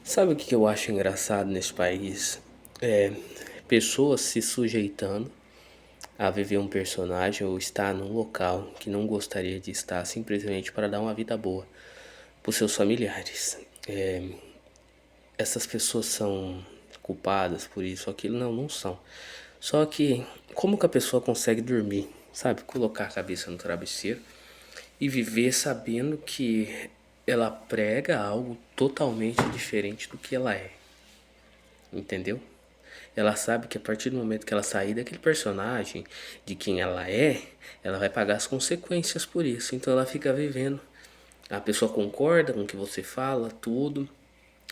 Sabe o que eu acho engraçado nesse país? É pessoas se sujeitando a viver um personagem ou estar num local que não gostaria de estar simplesmente para dar uma vida boa para os seus familiares. Essas pessoas são culpadas por isso ou aquilo? Não, não são. Só que como que a pessoa consegue dormir, sabe? Colocar a cabeça no travesseiro e viver sabendo que ela prega algo totalmente diferente do que ela é. Entendeu? Ela sabe que a partir do momento que ela sair daquele personagem, de quem ela vai pagar as consequências por isso. Então ela fica vivendo. A pessoa concorda com o que você fala, tudo,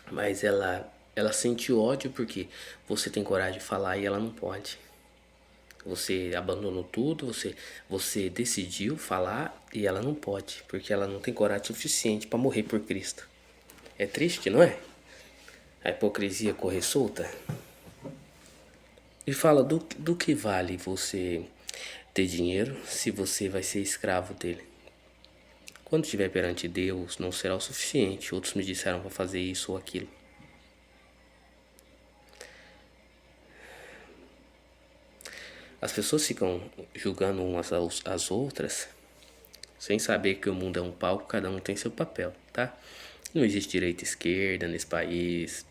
mas ela sente ódio porque você tem coragem de falar e ela não pode. Você abandonou tudo, você decidiu falar e ela não pode, porque ela não tem coragem suficiente para morrer por Cristo. É triste, não é? A hipocrisia correr solta. E fala do que vale você ter dinheiro se você vai ser escravo dele. Quando estiver perante Deus, não será o suficiente. Outros me disseram para fazer isso ou aquilo. As pessoas ficam julgando umas às outras sem saber que o mundo é um palco, cada um tem seu papel, tá? Não existe direita e esquerda nesse país.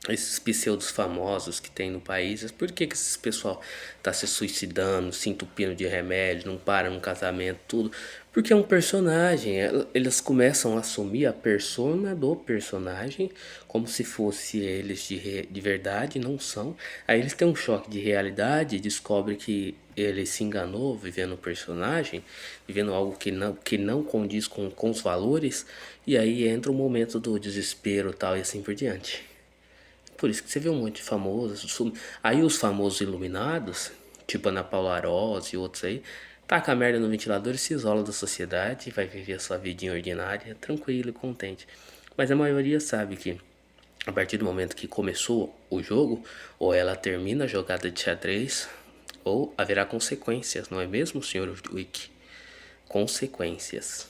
Esses pseudos famosos que tem no país, por que esses pessoal tá se suicidando, se entupindo de remédio, não para no casamento, tudo? Porque é um personagem, eles começam a assumir a persona do personagem como se fosse eles de verdade, não são. Aí eles têm um choque de realidade, descobrem que ele se enganou vivendo o personagem, vivendo algo que não condiz com os valores, e aí entra o momento do desespero tal e assim por diante. Por isso que você vê um monte de famosos. Aí os famosos iluminados, tipo Ana Paula Arósio e outros aí, taca a merda no ventilador e se isola da sociedade, vai viver a sua vidinha ordinária, tranquilo e contente. Mas a maioria sabe que a partir do momento que começou o jogo, ou ela termina a jogada de xadrez, ou haverá consequências, não é mesmo, senhor Wick? Consequências.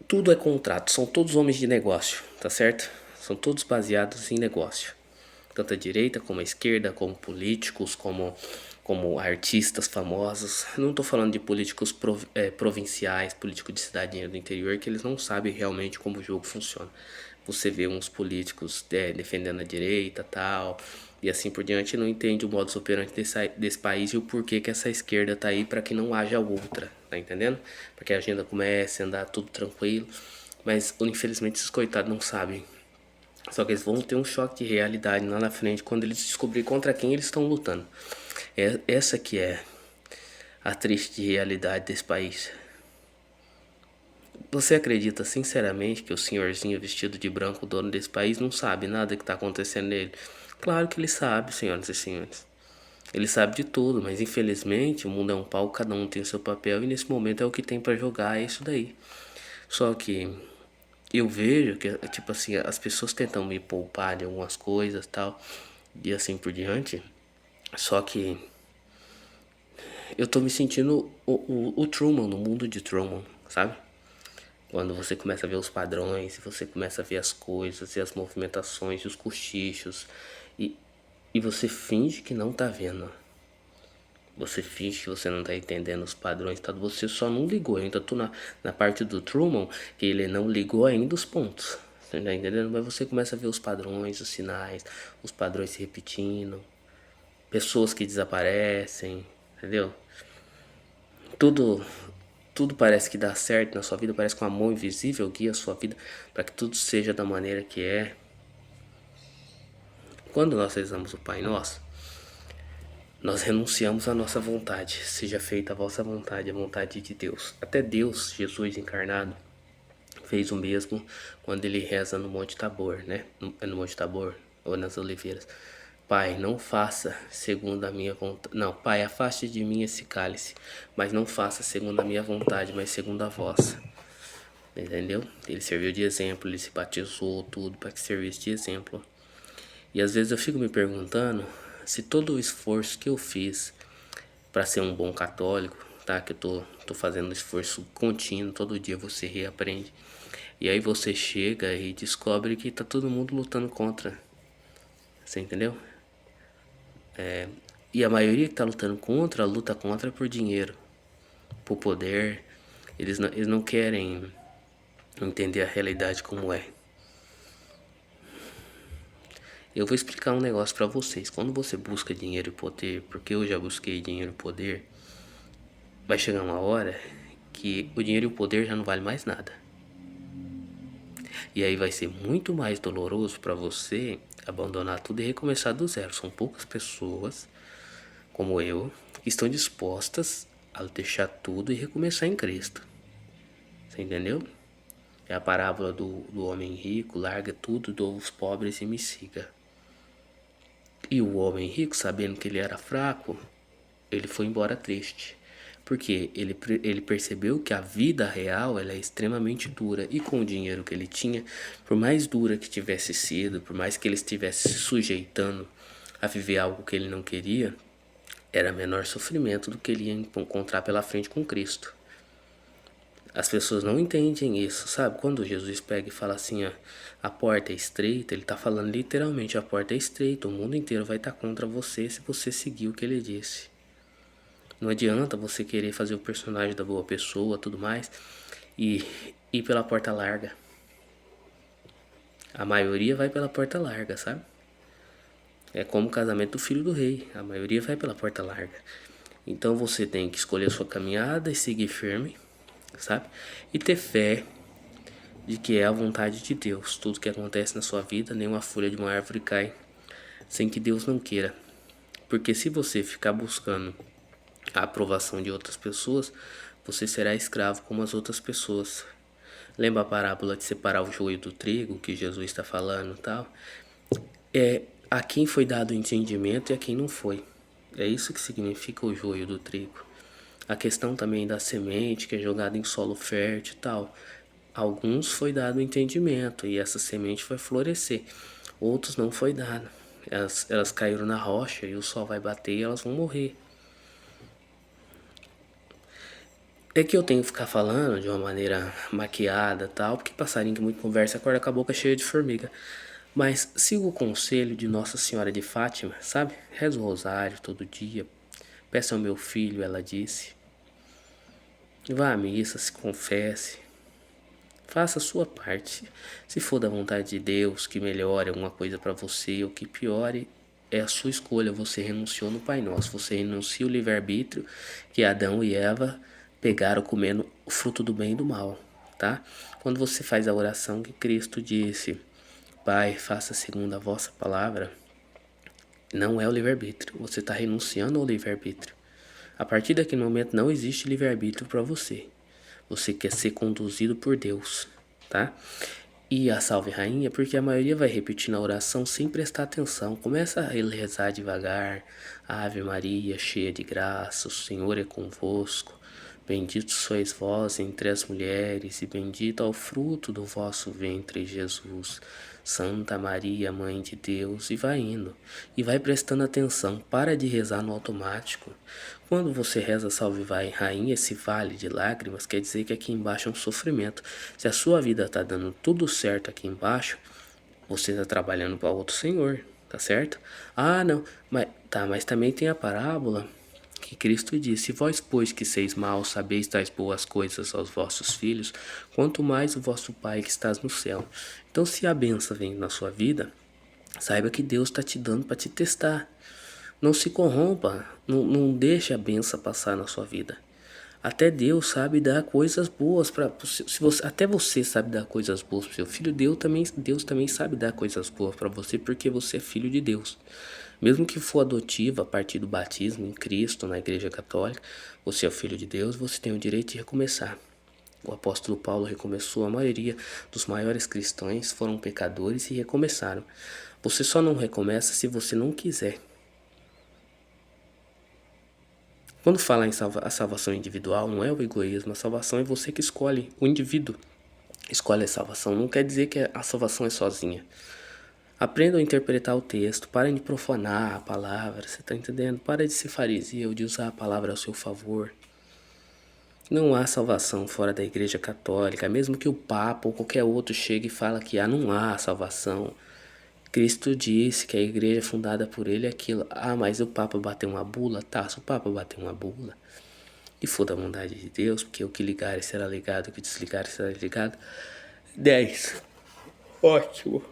Tudo é contrato, são todos homens de negócio, tá certo? São todos baseados em negócio. Tanto a direita como a esquerda, como políticos, como artistas famosos. Não estou falando de políticos provinciais, políticos de cidade do interior, que eles não sabem realmente como o jogo funciona. Você vê uns políticos defendendo a direita tal, e assim por diante, não entende o modus operandi desse país e o porquê que essa esquerda tá aí para que não haja outra, tá entendendo? Para que a agenda comece a andar tudo tranquilo. Mas infelizmente esses coitados não sabem. Só que eles vão ter um choque de realidade lá na frente quando eles descobrirem contra quem eles estão lutando. Essa que é a triste realidade desse país. Você acredita sinceramente que o senhorzinho vestido de branco, dono desse país, não sabe nada que está acontecendo nele? Claro que ele sabe, senhoras e senhores. Ele sabe de tudo, mas infelizmente o mundo é um palco, cada um tem o seu papel e nesse momento é o que tem para jogar, é isso daí. Só que eu vejo que, tipo assim, as pessoas tentam me poupar de algumas coisas tal, e assim por diante. Só que eu tô me sentindo o Truman, no mundo de Truman, sabe? Quando você começa a ver os padrões, você começa a ver as coisas e as movimentações, os cochichos, e, e você finge que não tá vendo. Você finge que você não tá entendendo os padrões, tá? Você só não ligou. Eu ainda tô na parte do Truman que ele não ligou ainda os pontos. Você tá entendendo? Mas você começa a ver os padrões, os sinais, os padrões se repetindo, pessoas que desaparecem, entendeu? Tudo, tudo parece que dá certo na sua vida, parece que uma mão invisível guia a sua vida para que tudo seja da maneira que é. Quando nós rezamos o Pai Nosso, nós renunciamos à nossa vontade. Seja feita a vossa vontade, a vontade de Deus. Até Deus, Jesus encarnado, fez o mesmo quando ele reza no Monte Tabor, né? No Monte Tabor ou nas Oliveiras. Pai, não faça segundo a minha vontade. Não, Pai, afaste de mim esse cálice, mas não faça segundo a minha vontade, mas segundo a vossa. Entendeu? Ele serviu de exemplo, ele se batizou, tudo para que servisse de exemplo. E às vezes eu fico me perguntando se todo o esforço que eu fiz para ser um bom católico, tá? Que eu tô fazendo um esforço contínuo, todo dia você reaprende. E aí você chega e descobre que tá todo mundo lutando contra. Você entendeu? E a maioria que tá lutando contra, luta contra por dinheiro, por poder. Eles não querem entender a realidade como é. Eu vou explicar um negócio pra vocês. Quando você busca dinheiro e poder, porque eu já busquei dinheiro e poder, vai chegar uma hora que o dinheiro e o poder já não vale mais nada. E aí vai ser muito mais doloroso pra você abandonar tudo e recomeçar do zero. São poucas pessoas, como eu, que estão dispostas a deixar tudo e recomeçar em Cristo. Você entendeu? É a parábola do homem rico, larga tudo dos pobres e me siga. E o homem rico, sabendo que ele era fraco, ele foi embora triste. Porque ele percebeu que a vida real ela é extremamente dura. E com o dinheiro que ele tinha, por mais dura que tivesse sido, por mais que ele estivesse se sujeitando a viver algo que ele não queria, era menor sofrimento do que ele ia encontrar pela frente com Cristo. As pessoas não entendem isso, sabe? Quando Jesus pega e fala assim, ó, a porta é estreita, ele tá falando literalmente, a porta é estreita, o mundo inteiro vai estar contra você se você seguir o que ele disse. Não adianta você querer fazer o personagem da boa pessoa, tudo mais, e ir pela porta larga. A maioria vai pela porta larga, sabe? É como o casamento do filho do rei, a maioria vai pela porta larga. Então você tem que escolher a sua caminhada e seguir firme, sabe? E ter fé de que é a vontade de Deus. Tudo que acontece na sua vida, nenhuma folha de uma árvore cai sem que Deus não queira. Porque se você ficar buscando a aprovação de outras pessoas, você será escravo como as outras pessoas. Lembra a parábola de separar o joio do trigo que Jesus está falando e tal? É a quem foi dado o entendimento e a quem não foi. É isso que significa o joio do trigo. A questão também da semente que é jogada em solo fértil e tal. Alguns foi dado o entendimento e essa semente vai florescer. Outros não foi dado. Elas caíram na rocha e o sol vai bater e elas vão morrer. É que eu tenho que ficar falando de uma maneira maquiada e tal, porque passarinho que muito conversa acorda com a boca cheia de formiga. Mas siga o conselho de Nossa Senhora de Fátima, sabe? Reza o rosário todo dia. Peça ao meu filho, ela disse. Vá à missa, se confesse. Faça a sua parte. Se for da vontade de Deus que melhore alguma coisa para você ou que piore, é a sua escolha. Você renunciou no Pai Nosso. Você renuncia o livre-arbítrio que Adão e Eva pegaram comendo o fruto do bem e do mal, tá? Quando você faz a oração que Cristo disse, Pai, faça segundo a vossa palavra, não é o livre-arbítrio. Você está renunciando ao livre-arbítrio. A partir daquele momento não existe livre-arbítrio para você. Você quer ser conduzido por Deus, tá? E a Salve Rainha, porque a maioria vai repetir na oração sem prestar atenção. Começa a rezar devagar. Ave Maria, cheia de graça, o Senhor é convosco. Bendito sois vós entre as mulheres, e bendito é o fruto do vosso ventre, Jesus. Santa Maria, Mãe de Deus, e vai indo. E vai prestando atenção, para de rezar no automático. Quando você reza Salve Vai Rainha, esse vale de lágrimas, quer dizer que aqui embaixo é um sofrimento. Se a sua vida está dando tudo certo aqui embaixo, você está trabalhando para outro Senhor, tá certo? Ah, não, mas também tem a parábola que Cristo disse: vós, pois, que seis maus, sabeis tais boas coisas aos vossos filhos, quanto mais o vosso Pai que estás no céu. Então, se a benção vem na sua vida, saiba que Deus está te dando para te testar. Não se corrompa, não deixe a benção passar na sua vida. Até Deus sabe dar coisas boas para se você, até você sabe dar coisas boas para seu filho. Deus também sabe dar coisas boas para você porque você é filho de Deus. Mesmo que for adotivo a partir do batismo em Cristo, na Igreja Católica, você é o filho de Deus, você tem o direito de recomeçar. O apóstolo Paulo recomeçou, a maioria dos maiores cristãos foram pecadores e recomeçaram. Você só não recomeça se você não quiser. Quando fala em a salvação individual, não é o egoísmo, a salvação é você que escolhe, o indivíduo escolhe a salvação. Não quer dizer que a salvação é sozinha. Aprendam a interpretar o texto, parem de profanar a palavra, você está entendendo? Para de ser fariseu, de usar a palavra a seu favor. Não há salvação fora da Igreja Católica, mesmo que o Papa ou qualquer outro chegue e fala que não há salvação. Cristo disse que a igreja é fundada por ele é aquilo. Ah, mas o Papa bateu uma bula? Tá, se o Papa bateu uma bula e for da vontade de Deus, porque o que ligar será ligado, o que desligar será ligado. 10. Ótimo.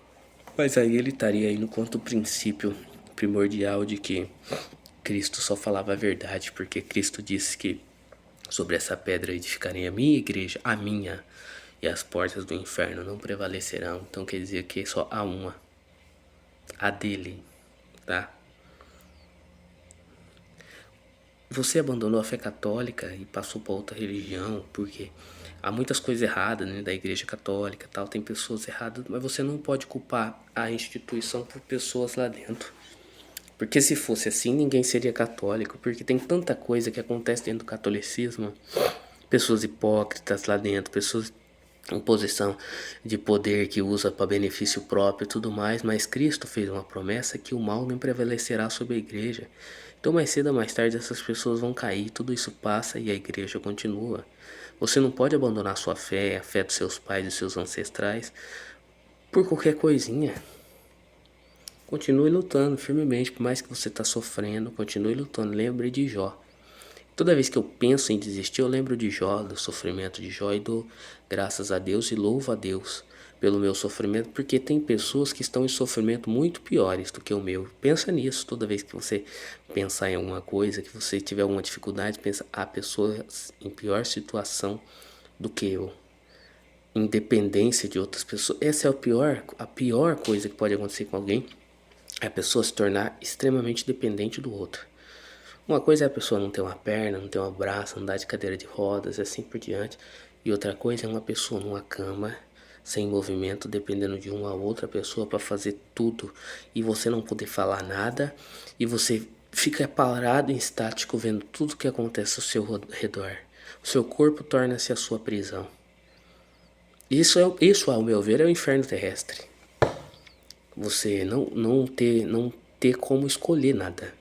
Mas aí ele estaria indo contra o princípio primordial de que Cristo só falava a verdade, porque Cristo disse que sobre essa pedra edificarei a minha igreja, a minha, e as portas do inferno não prevalecerão. Então quer dizer que só há uma, a dele, tá? Você abandonou a fé católica e passou para outra religião, porque há muitas coisas erradas, né, da igreja católica, tal, tem pessoas erradas, mas você não pode culpar a instituição por pessoas lá dentro. Porque se fosse assim, ninguém seria católico, porque tem tanta coisa que acontece dentro do catolicismo, pessoas hipócritas lá dentro, pessoas em posição de poder que usa para benefício próprio e tudo mais, mas Cristo fez uma promessa que o mal não prevalecerá sobre a igreja. Então mais cedo ou mais tarde essas pessoas vão cair, tudo isso passa e a igreja continua. Você não pode abandonar sua fé, a fé dos seus pais e seus ancestrais por qualquer coisinha. Continue lutando firmemente, por mais que você está sofrendo, continue lutando. Lembre de Jó. Toda vez que eu penso em desistir, eu lembro de Jó, do sofrimento de Jó e dou graças a Deus e louvo a Deus pelo meu sofrimento, porque tem pessoas que estão em sofrimento muito piores do que o meu. Pensa nisso, toda vez que você pensar em alguma coisa, que você tiver alguma dificuldade, pensa, há pessoas em pior situação do que eu. Independência de outras pessoas. Essa é a pior coisa que pode acontecer com alguém, é a pessoa se tornar extremamente dependente do outro. Uma coisa é a pessoa não ter uma perna, não ter um braço, andar de cadeira de rodas e assim por diante. E outra coisa é uma pessoa numa cama, sem movimento, dependendo de uma outra pessoa para fazer tudo. E você não poder falar nada. E você fica parado em estático vendo tudo que acontece ao seu redor. O seu corpo torna-se a sua prisão. Isso, ao meu ver, é o inferno terrestre. Você não ter como escolher nada.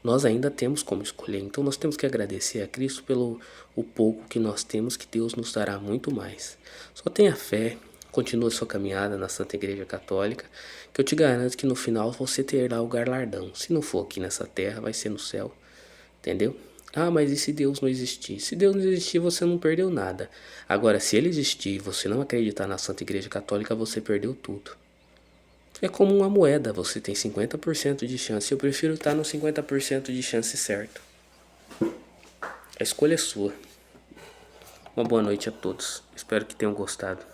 Nós ainda temos como escolher, então nós temos que agradecer a Cristo pelo o pouco que nós temos, que Deus nos dará muito mais. Só tenha fé, continue sua caminhada na Santa Igreja Católica, que eu te garanto que no final você terá o galardão. Se não for aqui nessa terra, vai ser no céu, entendeu? Ah, mas e se Deus não existir? Se Deus não existir, você não perdeu nada. Agora, se Ele existir e você não acreditar na Santa Igreja Católica, você perdeu tudo. É como uma moeda, você tem 50% de chance. Eu prefiro estar no 50% de chance certo. A escolha é sua. Uma boa noite a todos. Espero que tenham gostado.